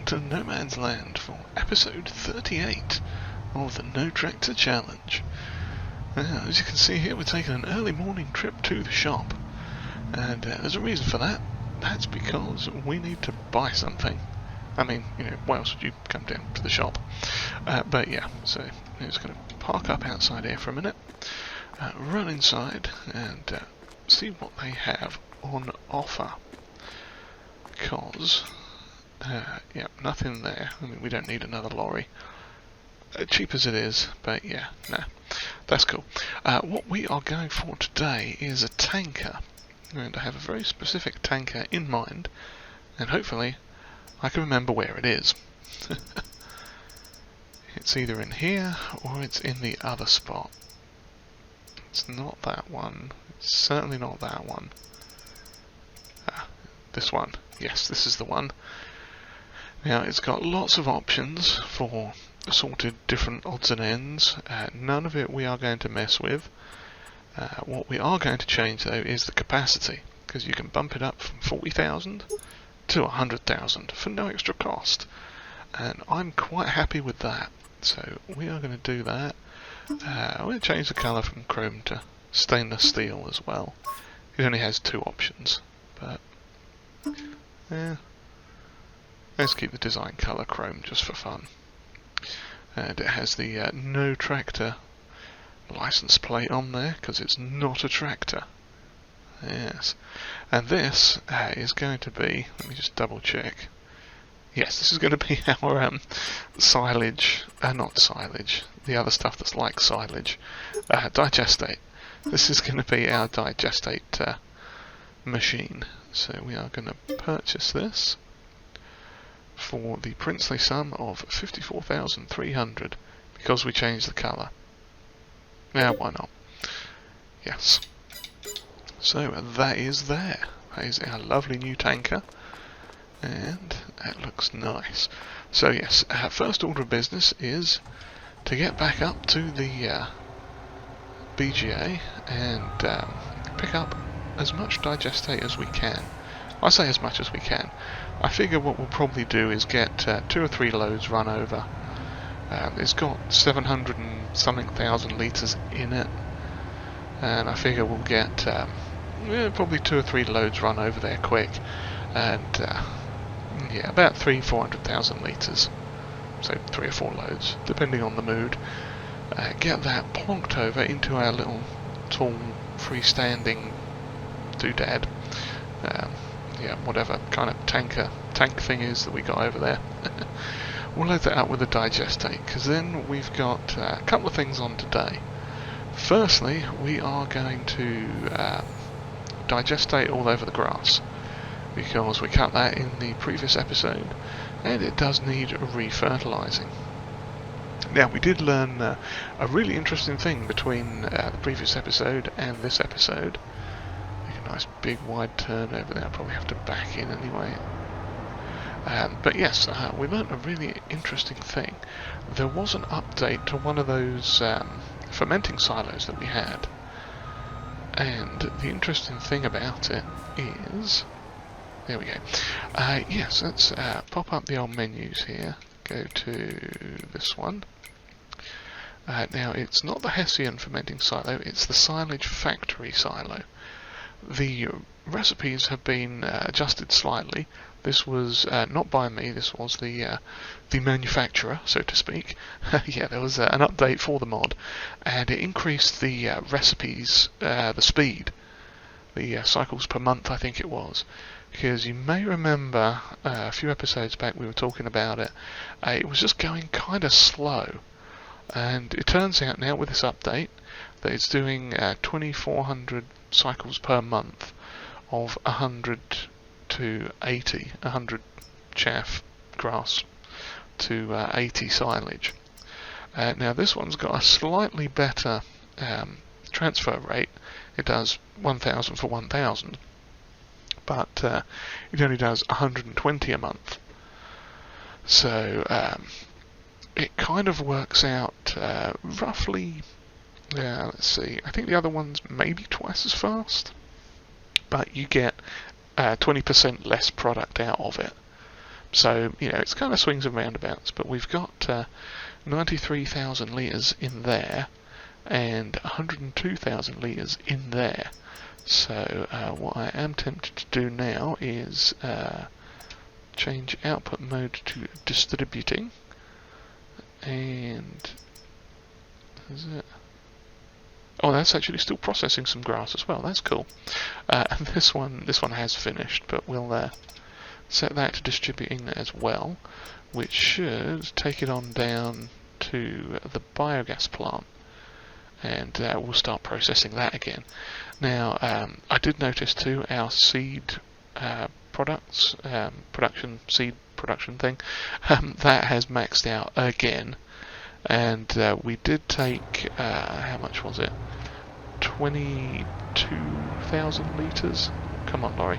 back to No Man's Land for episode 38 of the No Tractor Challenge. Now, as you can see here, we're taking an early morning trip to the shop, and there's a reason for that. That's because we need to buy something. I mean, you know, why else would you come down to the shop? But yeah, so I'm just going to park up outside here for a minute, run inside and see what they have on offer. Because, yeah, nothing there. I mean, we don't need another lorry. Cheap as it is, but yeah, nah, that's cool. What we are going for today is a tanker. And I have a very specific tanker in mind, and hopefully I can remember where it is. It's either in here, or it's in the other spot. It's not that one. It's certainly not that one. This one. Yes, this is the one. Now, it's got lots of options for assorted different odds and ends. None of it we are going to mess with. What we are going to change, though, is the capacity, because you can bump it up from 40,000 to 100,000 for no extra cost. And I'm quite happy with that. So we are going to do that. I'm going to change the colour from chrome to stainless steel as well. It only has two options, but yeah, let's keep the design colour chrome just for fun. And it has the No Tractor license plate on there because it's not a tractor. Yes, and this is going to be, let me just double check. Yes, this is going to be our silage, not silage, the other stuff that's like silage, digestate. This is going to be our digestate machine. So we are going to purchase this for the princely sum of 54,300 because we changed the colour. Yeah, why not? Yes. So that is there. That is our lovely new tanker. And that looks nice. So yes, our first order of business is to get back up to the BGA and pick up as much digestate as we can. I say as much as we can. I figure what we'll probably do is get 2 or 3 loads run over. It's got 700 and something thousand litres in it, and I figure we'll get yeah, probably 2 or 3 loads run over there quick, and yeah, about 300,000-400,000 litres, so 3 or 4 loads, depending on the mood. Get that plonked over into our little tall freestanding doodad, yeah, whatever kind of tank thing is that we got over there. We'll load that up with a digestate, because then we've got a couple of things on today. Firstly, we are going to digestate all over the grass, because we cut that in the previous episode, and it does need refertilising. Now, we did learn a really interesting thing between the previous episode and this episode. Make a nice big wide turn over there. I'll probably have to back in anyway. But yes, we learned a really interesting thing. There was an update to one of those fermenting silos that we had, and the interesting thing about it is, there we go. Yes, let's pop up the old menus here. Go to this one. Now, it's not the Hessian fermenting silo, it's the silage factory silo. The recipes have been adjusted slightly. This was not by me, this was the manufacturer, so to speak. Yeah, there was an update for the mod, and it increased the recipes, the speed, the cycles per month, I think it was. Because you may remember a few episodes back we were talking about it. It was just going kind of slow, and it turns out now with this update that it's doing 2,400 cycles per month of 100 to 80, 100 chaff grass to 80 silage. Now this one's got a slightly better transfer rate. It does 1,000 for 1,000. But it only does 120 a month. So it kind of works out roughly, let's see, I think the other one's maybe twice as fast, but you get 20% less product out of it. So, you know, it's kind of swings and roundabouts, but we've got 93,000 litres in there and 102,000 litres in there. So what I am tempted to do now is change output mode to distributing, and is it? Oh, that's actually still processing some grass as well. That's cool. And this one has finished, but we'll set that to distributing as well, which should take it on down to the biogas plant, and we'll start processing that again. Now, I did notice too our seed products, seed production thing, that has maxed out again, and we did take, how much was it? 22,000 litres? Come on, lorry.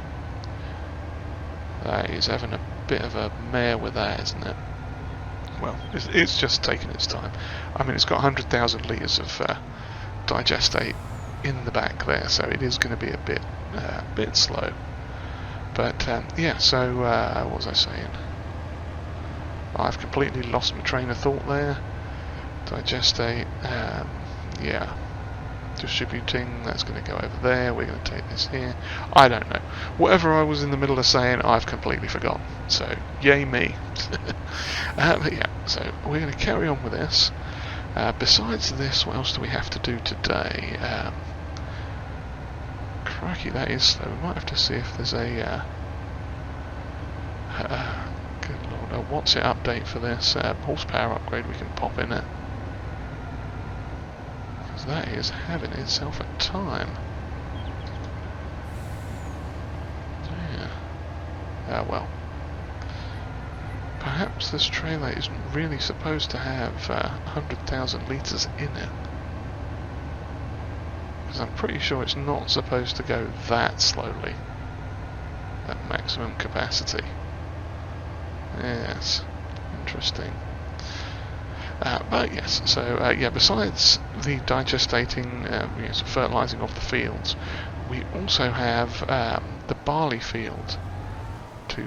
That is having a bit of a mare with that, isn't it? Well, it's just taking its time. I mean, it's got 100,000 litres of digestate in the back there, so it is going to be a bit slow. But yeah, so what was I saying? I've completely lost my train of thought there. Digestate, yeah. Distributing, that's going to go over there, we're going to take this here. I don't know. Whatever I was in the middle of saying, I've completely forgotten. So, yay me. But yeah, so we're going to carry on with this. Besides this, what else do we have to do today? Crikey, that is slow. We might have to see if there's a good lord, a what's it update for this. Horsepower upgrade we can pop in it. Because that is having itself a time. Yeah. Well. Perhaps this trailer isn't really supposed to have 100,000 litres in it. Because I'm pretty sure it's not supposed to go that slowly at maximum capacity. Yes, interesting. But yes, so yeah, besides the digestating, fertilising of the fields, we also have the barley field to...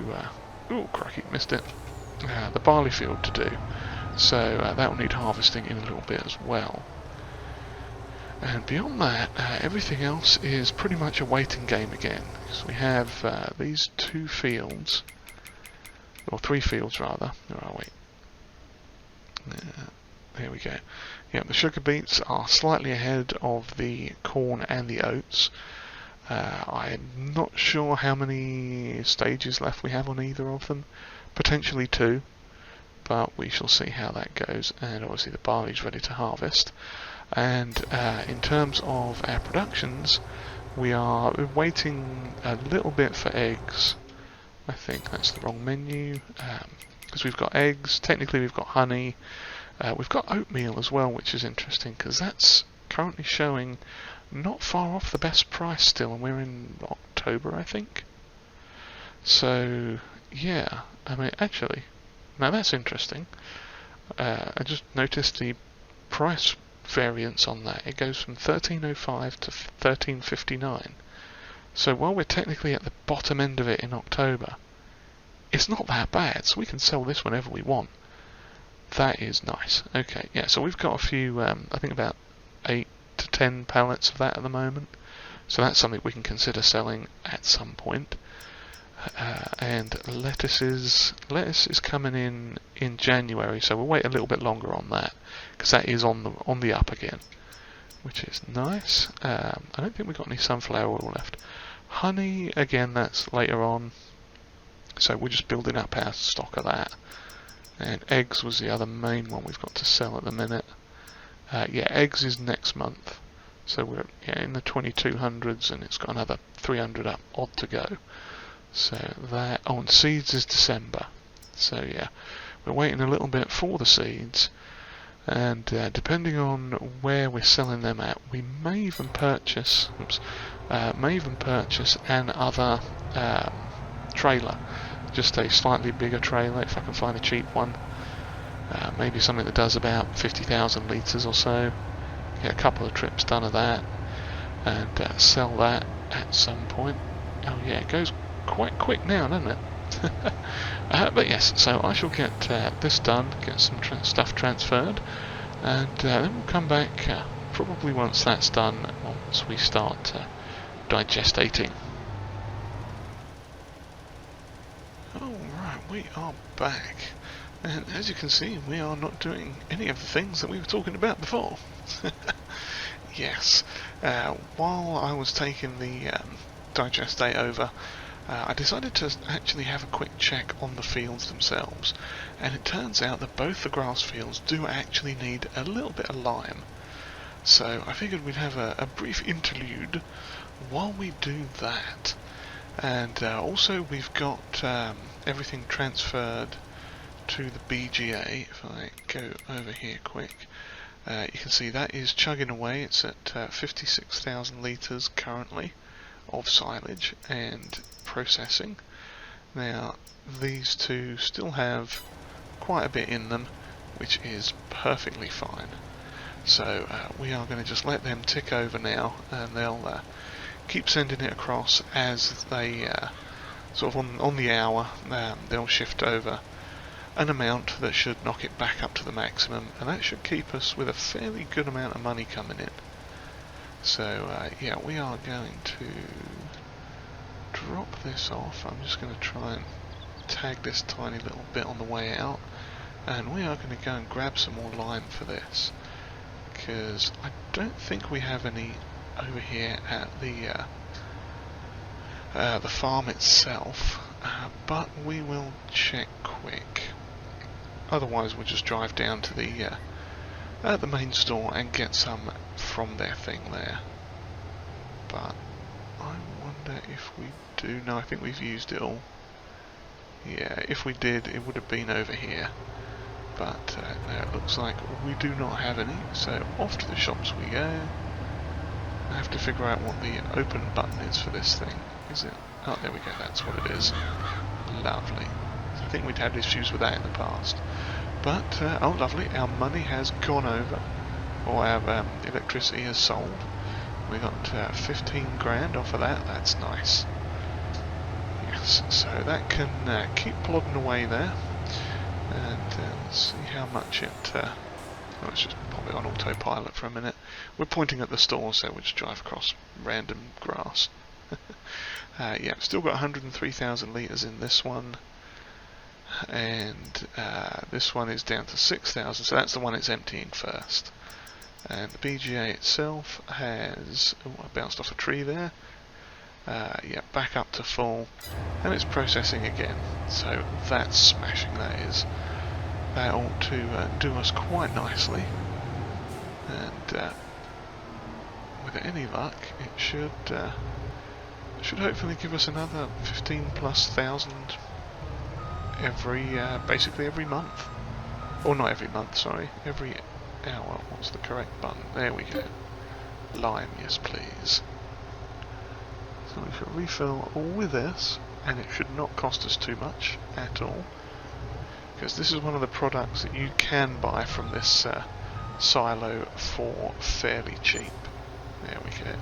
oh, crikey, missed it. The barley field to do, so that will need harvesting in a little bit as well. And beyond that, everything else is pretty much a waiting game again. So we have these two fields, or three fields rather. Where are we? There we go. Yeah, the sugar beets are slightly ahead of the corn and the oats. I'm not sure how many stages left we have on either of them. Potentially 2, but we shall see how that goes. And obviously the barley's ready to harvest. And in terms of our productions, we are waiting a little bit for eggs. I think that's the wrong menu, because we've got eggs, technically we've got honey, we've got oatmeal as well, which is interesting because that's currently showing not far off the best price still, and we're in October, I think. So yeah, I mean, actually, now that's interesting. I just noticed the price variance on that. It goes from $13.05 to $13.59. So while we're technically at the bottom end of it in October, it's not that bad. So we can sell this whenever we want. That is nice. Okay, yeah. So we've got a few. I think about 8 to 10 pallets of that at the moment. So that's something we can consider selling at some point. And lettuce is coming in January, so we'll wait a little bit longer on that because that is on the up again, which is nice. I don't think we've got any sunflower oil left. Honey, again, that's later on, so we're just building up our stock of that. And eggs was the other main one we've got to sell at the minute. Yeah, eggs is next month, so we're in the 2200s, and it's got another 300 up odd to go. So that, and seeds is December. So yeah, we're waiting a little bit for the seeds, and depending on where we're selling them at, we may even purchase, an other trailer, just a slightly bigger trailer if I can find a cheap one. Maybe something that does about 50,000 litres or so. Get a couple of trips done of that, and sell that at some point. Oh yeah, it goes quite quick now, doesn't it? But yes, so I shall get this done, get some stuff transferred, and then we'll come back probably once that's done, once we start digestating. Alright, we are back, and as you can see, we are not doing any of the things that we were talking about before. Yes, while I was taking the digestate over, I decided to actually have a quick check on the fields themselves, and it turns out that both the grass fields do actually need a little bit of lime. So I figured we'd have a brief interlude while we do that. And also we've got everything transferred to the BGA. If I go over here quick, you can see that is chugging away. It's at 56,000 litres currently of silage and processing. Now these two still have quite a bit in them, which is perfectly fine. So we are going to just let them tick over now, and they'll keep sending it across as they sort of on the hour. They'll shift over an amount that should knock it back up to the maximum, and that should keep us with a fairly good amount of money coming in. So yeah, we are going to drop this off. I'm just going to try and tag this tiny little bit on the way out, and we are going to go and grab some more lime for this, because I don't think we have any over here at the farm itself, but we will check quick. Otherwise we'll just drive down to the main store and get some from their thing there. But I wonder if we do. No, I think we've used it all. Yeah, if we did, it would have been over here. But no, it looks like we do not have any, so off to the shops we go. I have to figure out what the open button is for this thing. Is it? Oh, there we go, that's what it is. Lovely. I think we'd had issues with that in the past. But, oh lovely, our money has gone over, or our electricity has sold. We got 15 grand off of that, that's nice. Yes, so that can keep plodding away there. And let's see how much it... let's just pop it on autopilot for a minute. We're pointing at the store, so we'll just drive across random grass. Yeah, still got 103,000 litres in this one. And this one is down to 6,000, so that's the one it's emptying first. And the BGA itself has... Oh, I bounced off a tree there. Yeah, back up to full, and it's processing again, so that's smashing, that is. That ought to do us quite nicely, and with any luck it should hopefully give us another 15,000+ every basically every month, or not every month, sorry, every hour. What's the correct button? There we go. Lime, yes please. So we shall refill with this, and it should not cost us too much at all, because this is one of the products that you can buy from this silo for fairly cheap. There we go.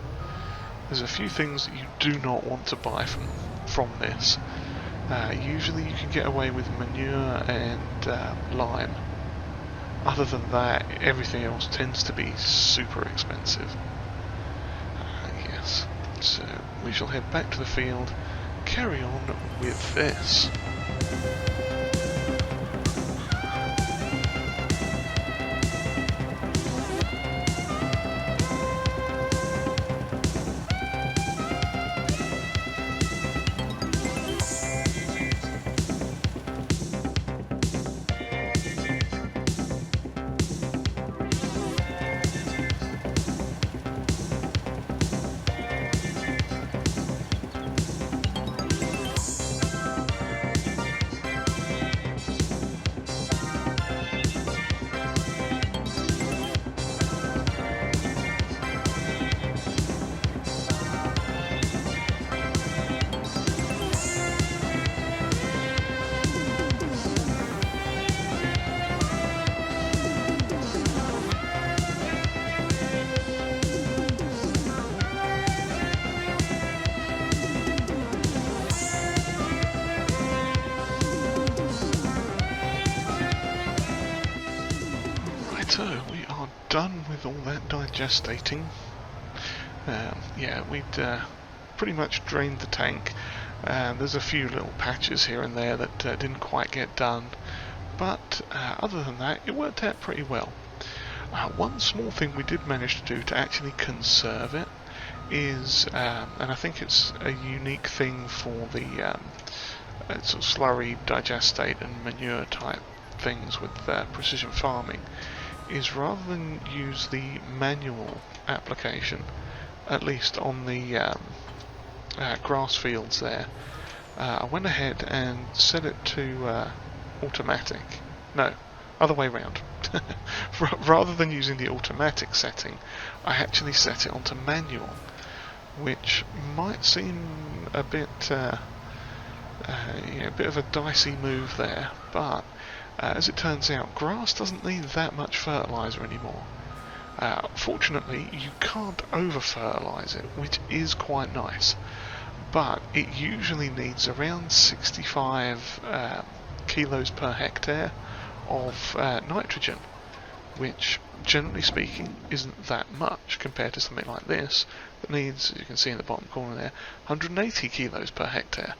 There's a few things that you do not want to buy from this. Usually you can get away with manure and lime. Other than that, everything else tends to be super expensive. Yes. So we shall head back to the field, carry on with this. done with all that digestating. Yeah, we'd pretty much drained the tank. There's a few little patches here and there that didn't quite get done, but other than that, it worked out pretty well. One small thing we did manage to do to actually conserve it is, and I think it's a unique thing for the sort of slurry, digestate and manure type things with precision farming, is rather than use the manual application, at least on the grass fields there, I went ahead and set it to automatic. No, other way round. Rather than using the automatic setting, I actually set it onto manual, which might seem a bit, a bit of a dicey move there, but as it turns out, grass doesn't need that much fertilizer anymore. Fortunately, you can't over-fertilize it, which is quite nice, but it usually needs around 65 kilos per hectare of nitrogen, which, generally speaking, isn't that much compared to something like this that needs, as you can see in the bottom corner there, 180 kilos per hectare.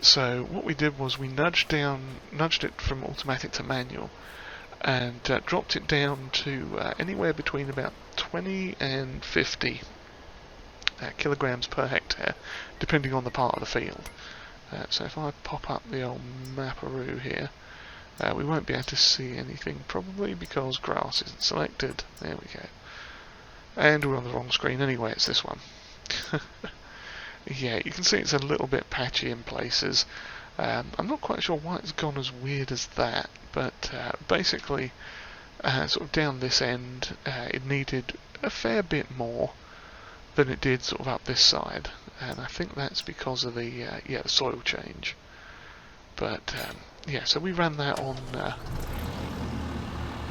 So what we did was we nudged it from automatic to manual, and dropped it down to anywhere between about 20 and 50 kilograms per hectare, depending on the part of the field. So if I pop up the old Maparoo here, we won't be able to see anything probably because grass isn't selected. There we go. And we're on the wrong screen anyway, it's this one. Yeah, you can see it's a little bit patchy in places. I'm not quite sure why it's gone as weird as that, but basically, sort of down this end, it needed a fair bit more than it did sort of up this side, and I think that's because of the the soil change. But yeah, so we ran that on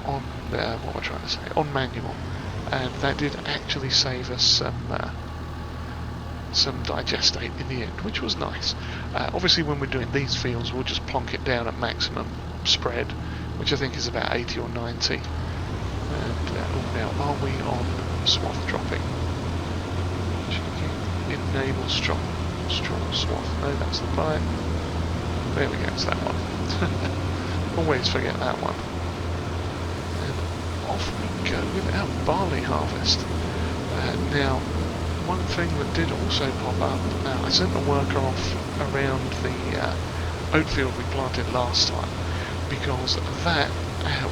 what am I trying to say? On manual, and that did actually save us some digestate in the end, which was nice. Obviously, when we're doing these fields, we'll just plonk it down at maximum spread, which I think is about 80 or 90. And now, are we on swath dropping? Enable strong swath. No, that's the pipe. There we go, it's that one. Always forget that one. And off we go with our barley harvest. Now, one thing that did also pop up, I sent the worker off around the oat field we planted last time, because that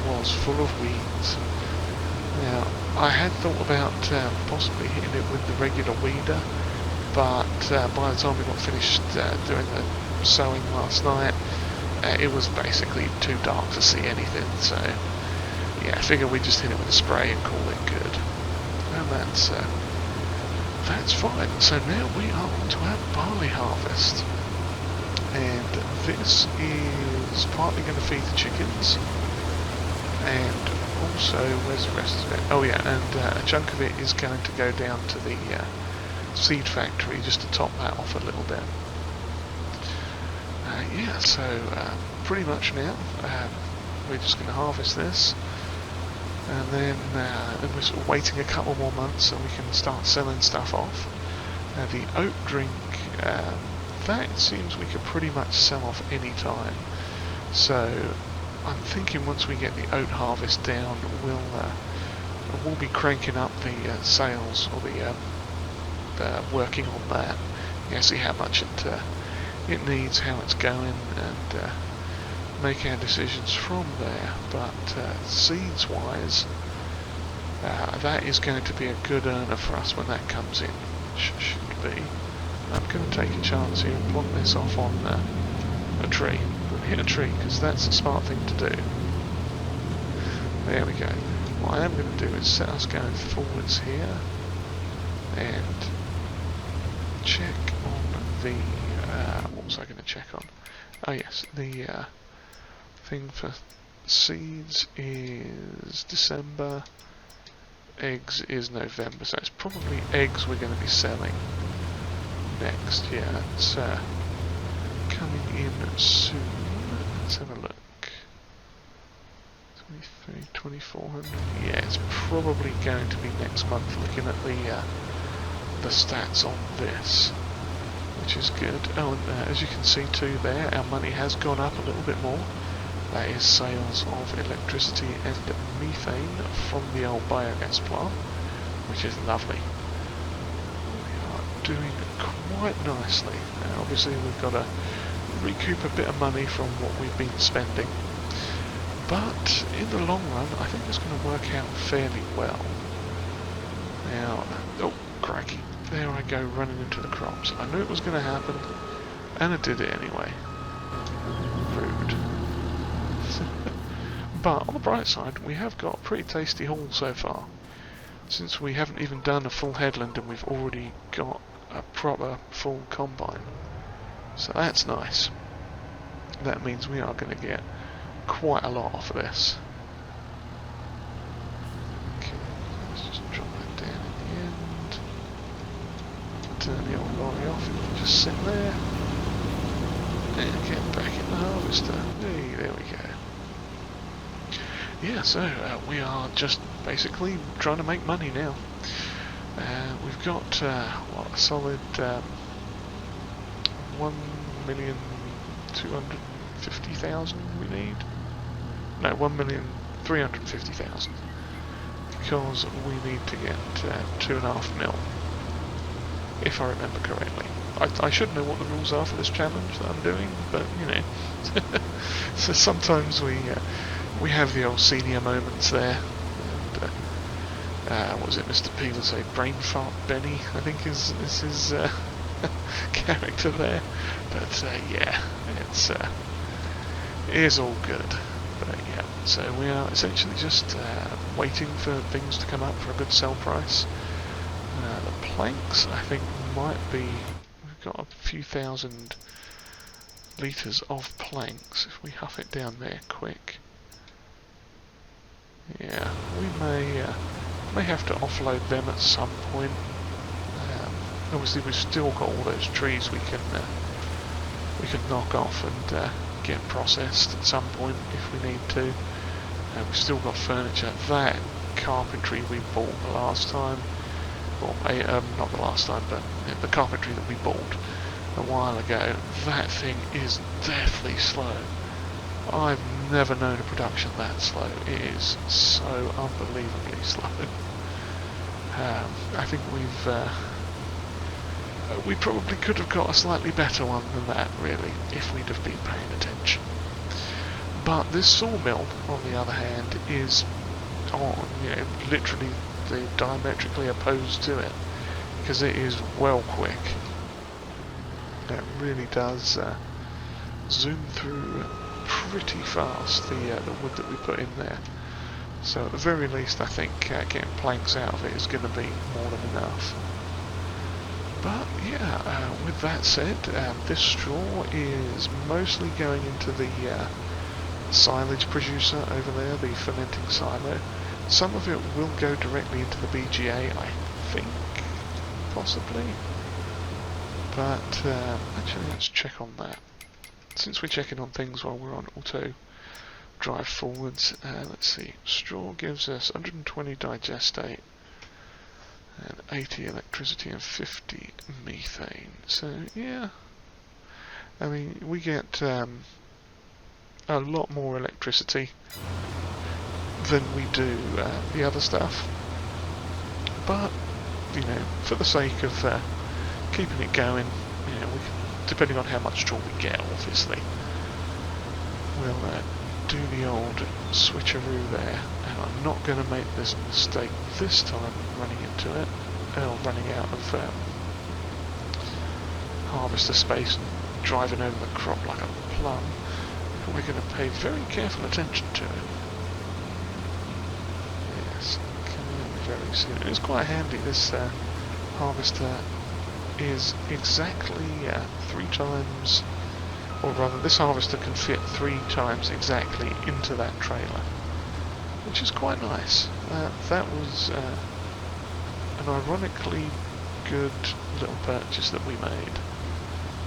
was full of weeds. Now, I had thought about possibly hitting it with the regular weeder, but by the time we got finished doing the sowing last night, it was basically too dark to see anything, so yeah, I figured we'd just hit it with a spray and call it good. And that's fine. So now we are on to our barley harvest, and this is partly going to feed the chickens, and also, where's the rest of it? Oh yeah, and a chunk of it is going to go down to the seed factory just to top that off a little bit. Yeah, so pretty much now we're just going to harvest this, and then we're sort of waiting a couple more months so we can start selling stuff off. The oat drink, that seems we could pretty much sell off any time, so I'm thinking once we get the oat harvest down, we'll be cranking up the sales, or the working on that, see how much it needs, how it's going, and make our decisions from there. But seeds wise, that is going to be a good earner for us when that comes in. Should be. I'm going to take a chance here and plonk this off on a tree. Hit a tree, because that's a smart thing to do. There we go. What I am going to do is set us going forwards here and check on the what was I going to check on? Oh yes, the thing for seeds is December, eggs is November, so it's probably eggs we're going to be selling next. Yeah, it's coming in soon. Let's have a look. 23, 2400. Yeah, it's probably going to be next month. Looking at the stats on this, which is good. Oh, and as you can see too, there our money has gone up a little bit more. That is sales of electricity and methane from the old biogas plant, which is lovely. We are doing quite nicely. Now, obviously we've got to recoup a bit of money from what we've been spending, but in the long run I think it's going to work out fairly well. Now, oh crikey, there I go running into the crops. I knew it was going to happen, and I did it anyway. Rude. But on the bright side, we have got a pretty tasty haul so far. Since we haven't even done a full headland and we've already got a proper full combine. So that's nice. That means we are going to get quite a lot off of this. Okay, let's just drop that down in the end. Turn the old lorry off, it can just sit there. And get back in the harvester. Hey, there we go. Yeah, so we are just basically trying to make money now. We've got what, a solid 1,250,000 we need. No, 1,350,000, because we need to get 2.5 mil, if I remember correctly. I should know what the rules are for this challenge that I'm doing, but you know, so sometimes we have the old senior moments there. And, what was it, Mr. P would say, brain fart Benny, I think is his character there. But yeah, it is all good. But yeah, so we are essentially just waiting for things to come up for a good sell price. The planks, I think, might be, we've got a few thousand litres of planks. If we huff it down there quick. Yeah, we may have to offload them at some point. Obviously, we've still got all those trees we can knock off and get processed at some point if we need to. We've still got furniture. That carpentry we bought the last time, or not the last time, but the carpentry that we bought a while ago. That thing is deathly slow. I've never known a production that slow. It is so unbelievably slow. I think we probably could have got a slightly better one than that, really, if we'd have been paying attention. But this sawmill, on the other hand, is literally diametrically opposed to it, because it is well quick. It really does zoom through pretty fast the wood that we put in there. So at the very least, I think getting planks out of it is going to be more than enough. But yeah, with that said, this straw is mostly going into the silage producer over there, the fermenting silo. Some of it will go directly into the BGA, I think, possibly. But actually, let's check on that. Since we're checking on things while we're on auto drive forwards, let's see. Straw gives us 120 digestate and 80 electricity and 50 methane. So yeah, I mean, we get a lot more electricity than we do the other stuff. But you know, for the sake of keeping it going, you know, we can, depending on how much straw we get, obviously, we'll do the old switcheroo there. And I'm not going to make this mistake this time running into it, running out of harvester space and driving over the crop like a plum. We're going to pay very careful attention to it. Yes, coming in very soon. And it's quite handy, this harvester is exactly 3 times, or rather this harvester can fit 3 times exactly into that trailer, which is quite nice. That was an ironically good little purchase that we made.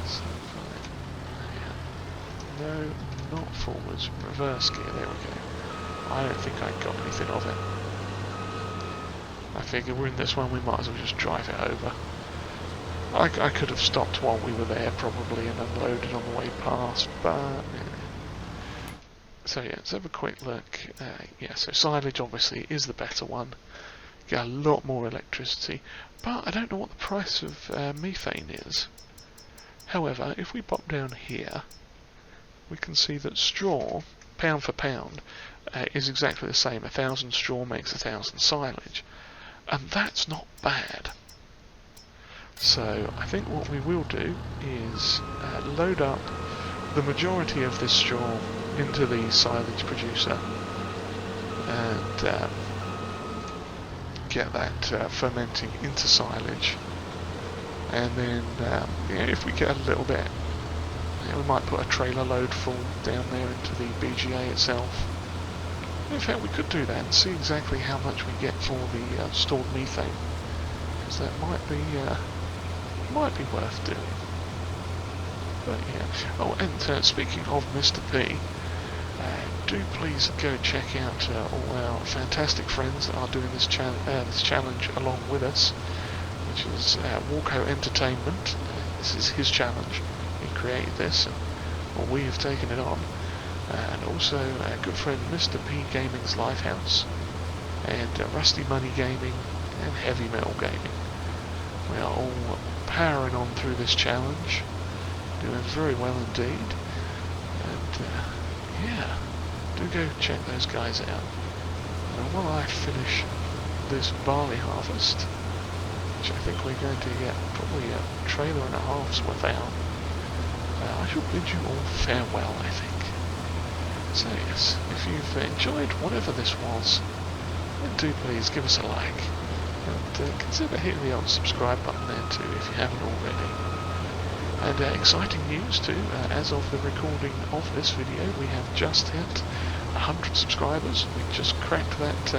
So, yeah. No, not forwards, reverse gear, there we go. I don't think I got anything of it. I figure we're in this one, we might as well just drive it over. I could have stopped while we were there probably and unloaded on the way past, but... So yeah, let's have a quick look. Yeah, so silage obviously is the better one. Get a lot more electricity, but I don't know what the price of methane is. However, if we pop down here, we can see that straw, pound for pound, is exactly the same. 1,000 straw makes 1,000 silage. And that's not bad. So I think what we will do is load up the majority of this straw into the silage producer and get that fermenting into silage. And then if we get a little bit, we might put a trailer load full down there into the BGA itself. In fact, we could do that and see exactly how much we get for the stored methane, because that might be worth doing. But yeah. Oh, and speaking of Mr. P, do please go check out all our fantastic friends that are doing this challenge along with us, which is Worco Entertainment. This is his challenge. He created this, and we have taken it on. And also our good friend Mr. P Gaming's Lifehouse, and Rusty Money Gaming, and Heavy Metal Gaming. We are all powering on through this challenge, doing very well indeed, and yeah, do go check those guys out. And while I finish this barley harvest, which I think we're going to get probably a trailer and a half's worth out, I shall bid you all farewell, I think. So yes, if you've enjoyed whatever this was, then do please give us a like, and consider hitting the old subscribe button there too if you haven't already. And exciting news too, as of the recording of this video, we have just hit 100 subscribers. We just cracked that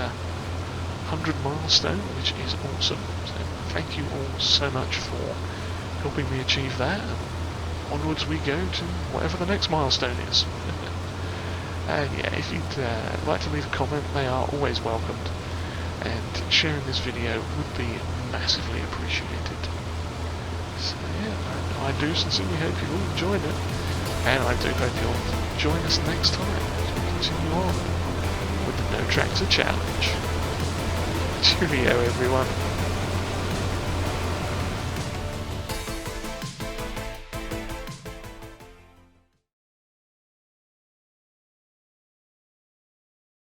100 milestone, which is awesome. So thank you all so much for helping me achieve that. And onwards we go to whatever the next milestone is. And yeah, if you'd like to leave a comment, they are always welcomed, and sharing this video would be massively appreciated. So yeah, I do sincerely hope you all enjoyed it, and I do hope you'll join us next time as we continue on with the NoTractorChallenge. Cheerio everyone.